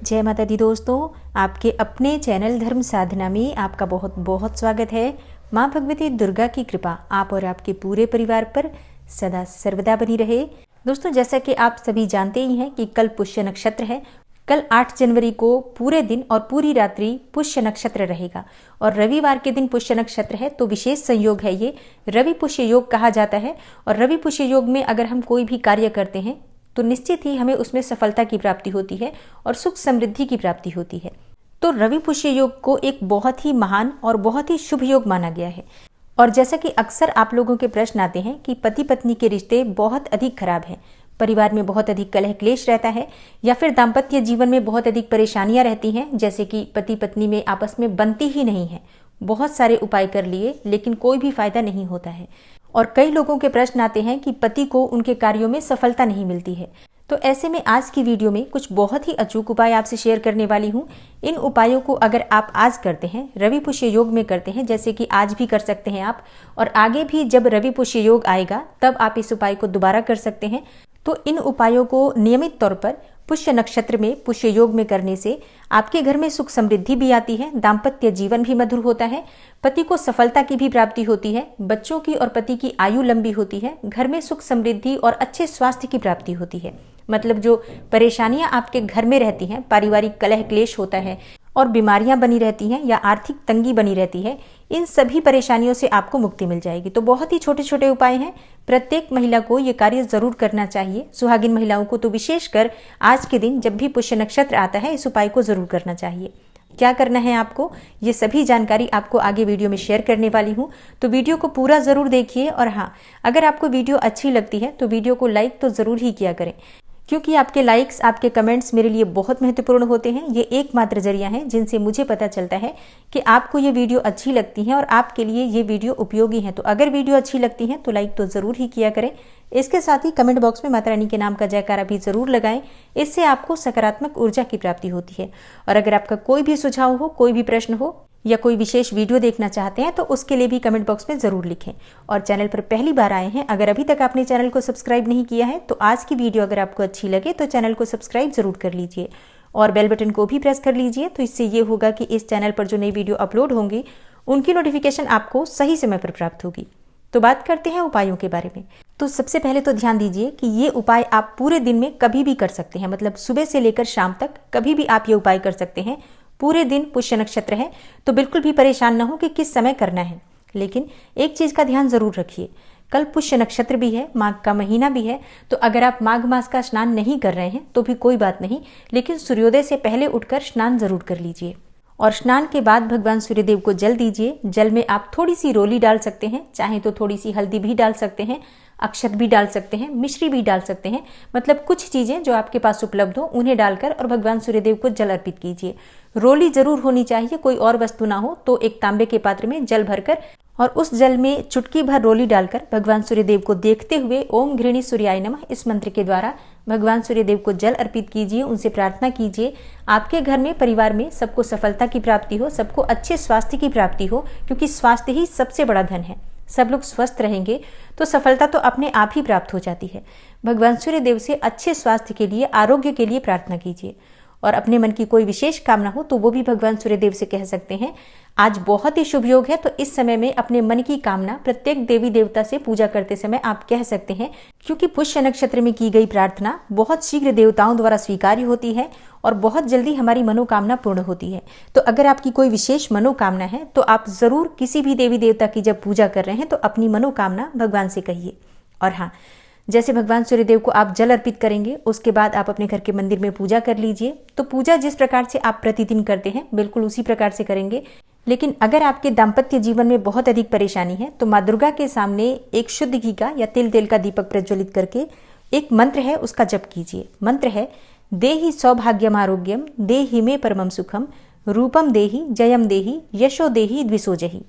जय माता दी दोस्तों, आपके अपने चैनल धर्म साधना में आपका बहुत बहुत स्वागत है। माँ भगवती दुर्गा की कृपा आप और आपके पूरे परिवार पर सदा सर्वदा बनी रहे। दोस्तों, जैसा कि आप सभी जानते ही हैं कि कल पुष्य नक्षत्र है। कल 8 जनवरी को पूरे दिन और पूरी रात्रि पुष्य नक्षत्र रहेगा और रविवार के दिन पुष्य नक्षत्र है, तो विशेष संयोग है। ये रवि पुष्य योग कहा जाता है और रवि पुष्य योग में अगर हम कोई भी कार्य करते हैं तो निश्चित ही हमें उसमें सफलता की प्राप्ति होती है और सुख समृद्धि की प्राप्ति होती है। तो रवि पुष्य योग को एक बहुत ही महान और बहुत ही शुभ योग माना गया है। और जैसा कि अक्सर आप लोगों के प्रश्न आते हैं कि पति पत्नी के रिश्ते बहुत अधिक खराब हैं, परिवार में बहुत अधिक कलह क्लेश रहता है, या फिर दाम्पत्य जीवन में बहुत अधिक परेशानियां रहती हैं, जैसे कि पति पत्नी में आपस में बनती ही नहीं है। बहुत सारे उपाय कर लिए लेकिन कोई भी फायदा नहीं होता है। और कई लोगों के प्रश्न आते हैं कि पति को उनके कार्यों में सफलता नहीं मिलती है। तो ऐसे में आज की वीडियो में कुछ बहुत ही अचूक उपाय आपसे शेयर करने वाली हूँ। इन उपायों को अगर आप आज करते हैं, रवि पुष्य योग में करते हैं, जैसे कि आज भी कर सकते हैं आप, और आगे भी जब रवि पुष्य योग आएगा तब आप इस उपाय को दोबारा कर सकते हैं। तो इन उपायों को नियमित तौर पर पुष्य नक्षत्र में पुष्य योग में करने से आपके घर में सुख समृद्धि भी आती है, दाम्पत्य जीवन भी मधुर होता है, पति को सफलता की भी प्राप्ति होती है, बच्चों की और पति की आयु लंबी होती है, घर में सुख समृद्धि और अच्छे स्वास्थ्य की प्राप्ति होती है। मतलब जो परेशानियां आपके घर में रहती हैं, पारिवारिक कलह क्लेश होता है और बीमारियां बनी रहती हैं या आर्थिक तंगी बनी रहती है, इन सभी परेशानियों से आपको मुक्ति मिल जाएगी। तो बहुत ही छोटे छोटे उपाय हैं, प्रत्येक महिला को ये कार्य जरूर करना चाहिए। सुहागिन महिलाओं को तो विशेषकर आज के दिन जब भी पुष्य नक्षत्र आता है इस उपाय को जरूर करना चाहिए। क्या करना है आपको, ये सभी जानकारी आपको आगे वीडियो में शेयर करने वाली हूँ, तो वीडियो को पूरा जरूर देखिए। और हाँ, अगर आपको वीडियो अच्छी लगती है तो वीडियो को लाइक तो जरूर ही किया करें, क्योंकि आपके लाइक्स, आपके कमेंट्स मेरे लिए बहुत महत्वपूर्ण होते हैं। ये एकमात्र जरिया है जिनसे मुझे पता चलता है कि आपको ये वीडियो अच्छी लगती है और आपके लिए ये वीडियो उपयोगी है। तो अगर वीडियो अच्छी लगती है तो लाइक तो जरूर ही किया करें। इसके साथ ही कमेंट बॉक्स में माता रानी के नाम का जयकारा भी जरूर लगाएं, इससे आपको सकारात्मक ऊर्जा की प्राप्ति होती है। और अगर आपका कोई भी सुझाव हो, कोई भी प्रश्न हो या कोई विशेष वीडियो देखना चाहते हैं तो उसके लिए भी कमेंट बॉक्स में जरूर लिखें। और चैनल पर पहली बार आए हैं, अगर अभी तक आपने चैनल को सब्सक्राइब नहीं किया है तो आज की वीडियो अगर आपको अच्छी लगे तो चैनल को सब्सक्राइब जरूर कर लीजिए और बेल बटन को भी प्रेस कर लीजिए। तो इससे ये होगा कि इस चैनल पर जो नई वीडियो अपलोड होंगी उनकी नोटिफिकेशन आपको सही समय पर प्राप्त होगी। तो बात करते हैं उपायों के बारे में। तो सबसे पहले तो ध्यान दीजिए कि ये उपाय आप पूरे दिन में कभी भी कर सकते हैं, मतलब सुबह से लेकर शाम तक कभी भी आप ये उपाय कर सकते हैं। पूरे दिन पुष्य नक्षत्र है तो बिल्कुल भी परेशान ना हो कि किस समय करना है। लेकिन एक चीज का ध्यान जरूर रखिए, कल पुष्य नक्षत्र भी है, माघ का महीना भी है, तो अगर आप माघ मास का स्नान नहीं कर रहे हैं तो भी कोई बात नहीं, लेकिन सूर्योदय से पहले उठकर स्नान जरूर कर लीजिए। और स्नान के बाद भगवान सूर्यदेव को जल दीजिए। जल में आप थोड़ी सी रोली डाल सकते हैं, चाहे तो थोड़ी सी हल्दी भी डाल सकते हैं, अक्षत भी डाल सकते हैं, मिश्री भी डाल सकते हैं, मतलब कुछ चीजें जो आपके पास उपलब्ध हो उन्हें डालकर और भगवान सूर्यदेव को जल अर्पित कीजिए। रोली जरूर होनी चाहिए, कोई और वस्तु ना हो तो एक तांबे के पात्र में जल भरकर और उस जल में चुटकी भर रोली डालकर भगवान सूर्यदेव को देखते हुए ओम घृणी सूर्याय नमः इस मंत्र के द्वारा भगवान सूर्यदेव को जल अर्पित कीजिए। उनसे प्रार्थना कीजिए आपके घर में, परिवार में सबको सफलता की प्राप्ति हो, सबको अच्छे स्वास्थ्य की प्राप्ति हो, क्योंकि स्वास्थ्य ही सबसे बड़ा धन है। सब लोग स्वस्थ रहेंगे तो सफलता तो अपने आप ही प्राप्त हो जाती है। भगवान सूर्यदेव से अच्छे स्वास्थ्य के लिए, आरोग्य के लिए प्रार्थना कीजिए। और अपने मन की कोई विशेष कामना हो तो वो भी भगवान सूर्यदेव से कह सकते हैं। आज बहुत ही शुभ योग है, तो इस समय में अपने मन की कामना प्रत्येक देवी देवता से पूजा करते समय आप कह सकते हैं, क्योंकि पुष्य नक्षत्र में की गई प्रार्थना बहुत शीघ्र देवताओं द्वारा स्वीकार्य होती है और बहुत जल्दी हमारी मनोकामना पूर्ण होती है। तो अगर आपकी कोई विशेष मनोकामना है तो आप जरूर किसी भी देवी देवता की जब पूजा कर रहे हैं तो अपनी मनोकामना भगवान से कहिए। और हाँ, जैसे भगवान सूर्यदेव को आप जल अर्पित करेंगे उसके बाद आप अपने घर के मंदिर में पूजा कर लीजिए। तो पूजा जिस प्रकार से आप प्रतिदिन करते हैं बिल्कुल उसी प्रकार से करेंगे। लेकिन अगर आपके दाम्पत्य जीवन में बहुत अधिक परेशानी है तो माँ दुर्गा के सामने एक शुद्ध घी का या तिल तेल का दीपक प्रज्वलित करके एक मंत्र है उसका जप कीजिए। मंत्र है, देहि सौभाग्यम आरोग्यम देहि मे परमम सुखम रूपम देहि जयम देहि यशो देहि द्विसोजहि।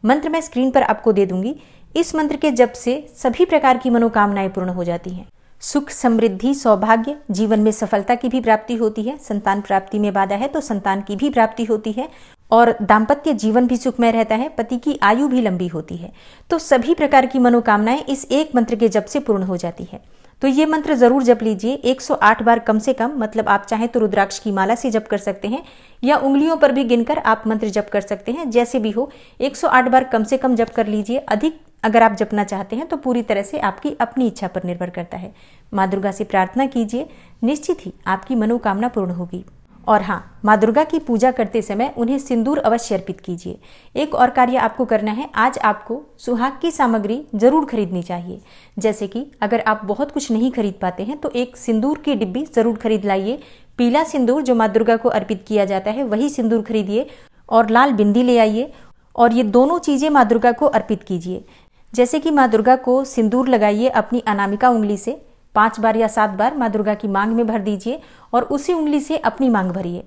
मंत्र मैं स्क्रीन पर आपको दे दूंगी। इस मंत्र के जप से सभी प्रकार की मनोकामनाएं पूर्ण हो जाती हैं। सुख समृद्धि सौभाग्य, जीवन में सफलता की भी प्राप्ति होती है, संतान प्राप्ति में बाधा है तो संतान की भी प्राप्ति होती है और दाम्पत्य जीवन भी सुखमय रहता है, पति की आयु भी लंबी होती है। तो सभी प्रकार की मनोकामनाएं इस एक मंत्र के जप से पूर्ण हो जाती है। तो ये मंत्र जरूर जप लीजिए 108 बार कम से कम। मतलब आप चाहें तो रुद्राक्ष की माला से जप कर सकते हैं या उंगलियों पर भी गिनकर आप मंत्र जप कर सकते हैं, जैसे भी हो 108 बार कम से कम जप कर लीजिए। अधिक अगर आप जपना चाहते हैं तो पूरी तरह से आपकी अपनी इच्छा पर निर्भर करता है। माँ दुर्गा से प्रार्थना कीजिए, निश्चित ही आपकी मनोकामना पूर्ण होगी। और हाँ, माँ दुर्गा की पूजा करते समय उन्हें सिंदूर अवश्य अर्पित कीजिए। एक और कार्य आपको करना है, आज आपको सुहाग की सामग्री जरूर खरीदनी चाहिए। जैसे कि अगर आप बहुत कुछ नहीं खरीद पाते हैं तो एक सिंदूर की डिब्बी जरूर खरीद लाइए। पीला सिंदूर जो माँ दुर्गा को अर्पित किया जाता है वही सिंदूर खरीदिए, और लाल बिंदी ले आइए और ये दोनों चीजें माँ दुर्गा को अर्पित कीजिए। जैसे कि माँ दुर्गा को सिंदूर लगाइए अपनी अनामिका उंगली से 5 बार या 7 बार माँ दुर्गा की मांग में भर दीजिए और उसी उंगली से अपनी मांग भरिए।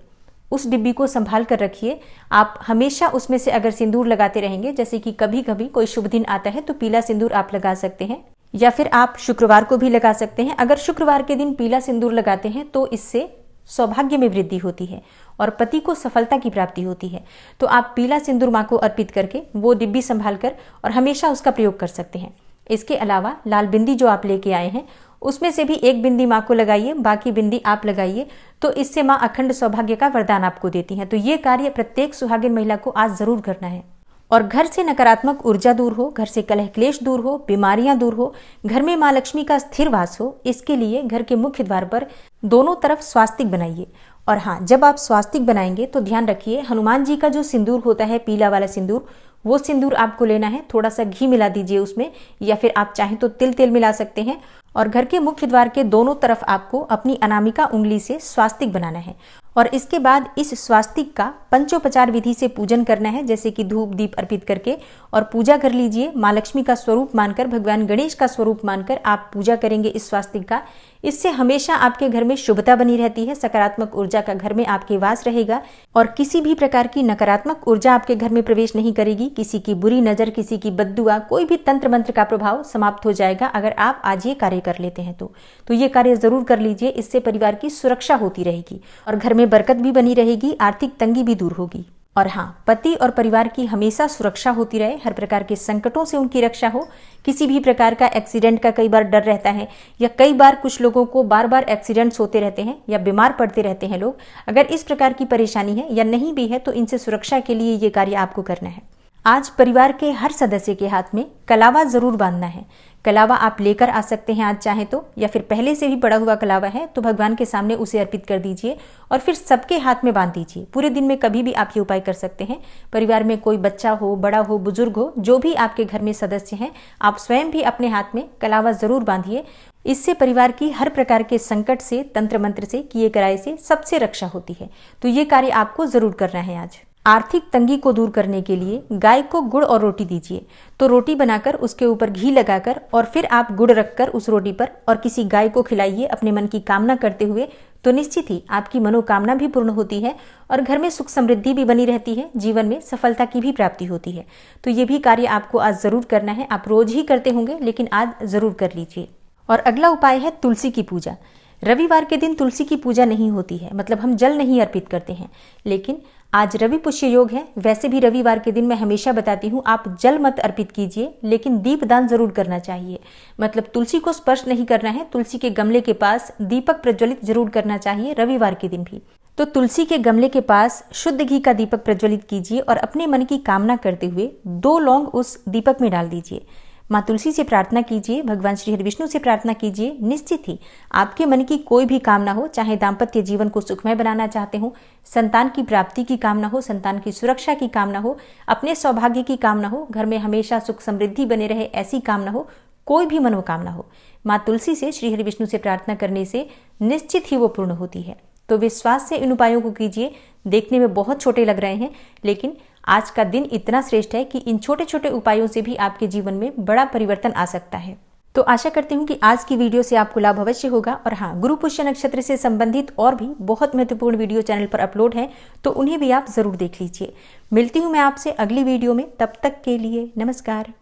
उस डिब्बी को संभाल कर रखिए। आप हमेशा उसमें से अगर सिंदूर लगाते रहेंगे, जैसे कि कभी कभी कोई शुभ दिन आता है तो पीला सिंदूर आप लगा सकते हैं, या फिर आप शुक्रवार को भी लगा सकते हैं। अगर शुक्रवार के दिन पीला सिंदूर लगाते हैं तो इससे सौभाग्य में वृद्धि होती है और पति को सफलता की प्राप्ति होती है। तो आप पीला सिंदूर माँ को अर्पित करके वो डिब्बी संभाल कर और हमेशा उसका प्रयोग कर सकते हैं। इसके अलावा लाल बिंदी जो आप लेके आए हैं उसमें से भी एक बिंदी माँ को लगाइए, बाकी बिंदी आप लगाइए। तो इससे माँ अखंड सौभाग्य का वरदान आपको देती हैं। तो ये कार्य प्रत्येक सुहागिन महिला को आज जरूर करना है। और घर से नकारात्मक ऊर्जा दूर हो, घर से कलह क्लेश दूर हो, बीमारियां दूर हो, घर में माँ लक्ष्मी का स्थिर वास हो, इसके लिए घर के मुख्य द्वार पर दोनों तरफ स्वास्तिक बनाइए। और हाँ, जब आप स्वास्तिक बनाएंगे तो ध्यान रखिए हनुमान जी का जो सिंदूर होता है, पीला वाला सिंदूर, वो सिंदूर आपको लेना है। थोड़ा सा घी मिला दीजिए उसमें, या फिर आप चाहें तो तिल तेल मिला सकते हैं। और घर के मुख्य द्वार के दोनों तरफ आपको अपनी अनामिका उंगली से स्वास्तिक बनाना है। और इसके बाद इस स्वास्तिक का पंचोपचार विधि से पूजन करना है, जैसे कि धूप दीप अर्पित करके और पूजा कर लीजिए। माँ लक्ष्मी का स्वरूप मानकर, भगवान गणेश का स्वरूप मानकर आप पूजा करेंगे इस स्वास्तिक का। इससे हमेशा आपके घर में शुभता बनी रहती है, सकारात्मक ऊर्जा का घर में आपके वास रहेगा और किसी भी प्रकार की नकारात्मक ऊर्जा आपके घर में प्रवेश नहीं करेगी। किसी की बुरी नजर, किसी की बद्दुआ, कोई भी तंत्र मंत्र का प्रभाव समाप्त हो जाएगा अगर आप आज ये कार्य कर लेते हैं तो ये कार्य जरूर कर लीजिए। इससे परिवार की सुरक्षा होती रहेगी और घर में बरकत भी बनी रहेगी, आर्थिक तंगी भी दूर होगी। और हाँ, पति और परिवार की हमेशा सुरक्षा होती रहे, हर प्रकार के संकटों से उनकी रक्षा हो। किसी भी प्रकार का एक्सीडेंट का कई बार डर रहता है, या कई बार कुछ लोगों को बार बार एक्सीडेंट्स होते रहते हैं या बीमार पड़ते रहते हैं लोग। अगर इस प्रकार की परेशानी है या नहीं भी है तो इनसे सुरक्षा के लिए ये कार्य आपको करना है। आज परिवार के हर सदस्य के हाथ में कलावा जरूर बांधना है। कलावा आप लेकर आ सकते हैं आज चाहे तो, या फिर पहले से भी पड़ा हुआ कलावा है तो भगवान के सामने उसे अर्पित कर दीजिए और फिर सबके हाथ में बांध दीजिए। पूरे दिन में कभी भी आप ये उपाय कर सकते हैं। परिवार में कोई बच्चा हो, बड़ा हो, बुजुर्ग हो, जो भी आपके घर में सदस्य हैं, आप स्वयं भी अपने हाथ में कलावा जरूर बांधिए। इससे परिवार की हर प्रकार के संकट से, तंत्र मंत्र से, किए कराए से सबसे रक्षा होती है। तो ये कार्य आपको जरूर करना है आज। आर्थिक तंगी को दूर करने के लिए गाय को गुड़ और रोटी दीजिए। तो रोटी बनाकर उसके ऊपर घी लगाकर और फिर आप गुड़ रखकर उस रोटी पर और किसी गाय को खिलाइए अपने मन की कामना करते हुए। तो निश्चित ही आपकी मनोकामना भी पूर्ण होती है और घर में सुख समृद्धि भी बनी रहती है, जीवन में सफलता की भी प्राप्ति होती है। तो ये भी कार्य आपको आज जरूर करना है। आप रोज ही करते होंगे लेकिन आज जरूर कर लीजिए। और अगला उपाय है तुलसी की पूजा। रविवार के दिन तुलसी की पूजा नहीं होती है, मतलब हम जल नहीं अर्पित करते हैं, लेकिन आज रवि पुष्य योग है। वैसे भी रविवार के दिन मैं हमेशा बताती हूँ आप जल मत अर्पित कीजिए, लेकिन दीप दान जरूर करना चाहिए। मतलब तुलसी को स्पर्श नहीं करना है, तुलसी के गमले के पास दीपक प्रज्वलित जरूर करना चाहिए रविवार के दिन भी। तो तुलसी के गमले के पास शुद्ध घी का दीपक प्रज्वलित कीजिए और अपने मन की कामना करते हुए 2 लौंग उस दीपक में डाल दीजिए। माँ तुलसी से प्रार्थना कीजिए, भगवान श्री हरि विष्णु से प्रार्थना कीजिए। निश्चित ही आपके मन की कोई भी कामना हो, चाहे दाम्पत्य जीवन को सुखमय बनाना चाहते हो, संतान की प्राप्ति की कामना हो, संतान की सुरक्षा की कामना हो, अपने सौभाग्य की कामना हो, घर में हमेशा सुख समृद्धि बने रहे ऐसी कामना हो, कोई भी मनोकामना हो, माँ तुलसी से, श्री हरि विष्णु से प्रार्थना करने से निश्चित ही वो पूर्ण होती है। तो विश्वास से इन उपायों को कीजिए। देखने में बहुत छोटे लग रहे हैं, लेकिन आज का दिन इतना श्रेष्ठ है कि इन छोटे छोटे उपायों से भी आपके जीवन में बड़ा परिवर्तन आ सकता है। तो आशा करती हूँ कि आज की वीडियो से आपको लाभ अवश्य होगा। और हाँ, गुरु पुष्य नक्षत्र से संबंधित और भी बहुत महत्वपूर्ण वीडियो चैनल पर अपलोड हैं, तो उन्हें भी आप जरूर देख लीजिए। मिलती हूँ मैं आपसे अगली वीडियो में, तब तक के लिए नमस्कार।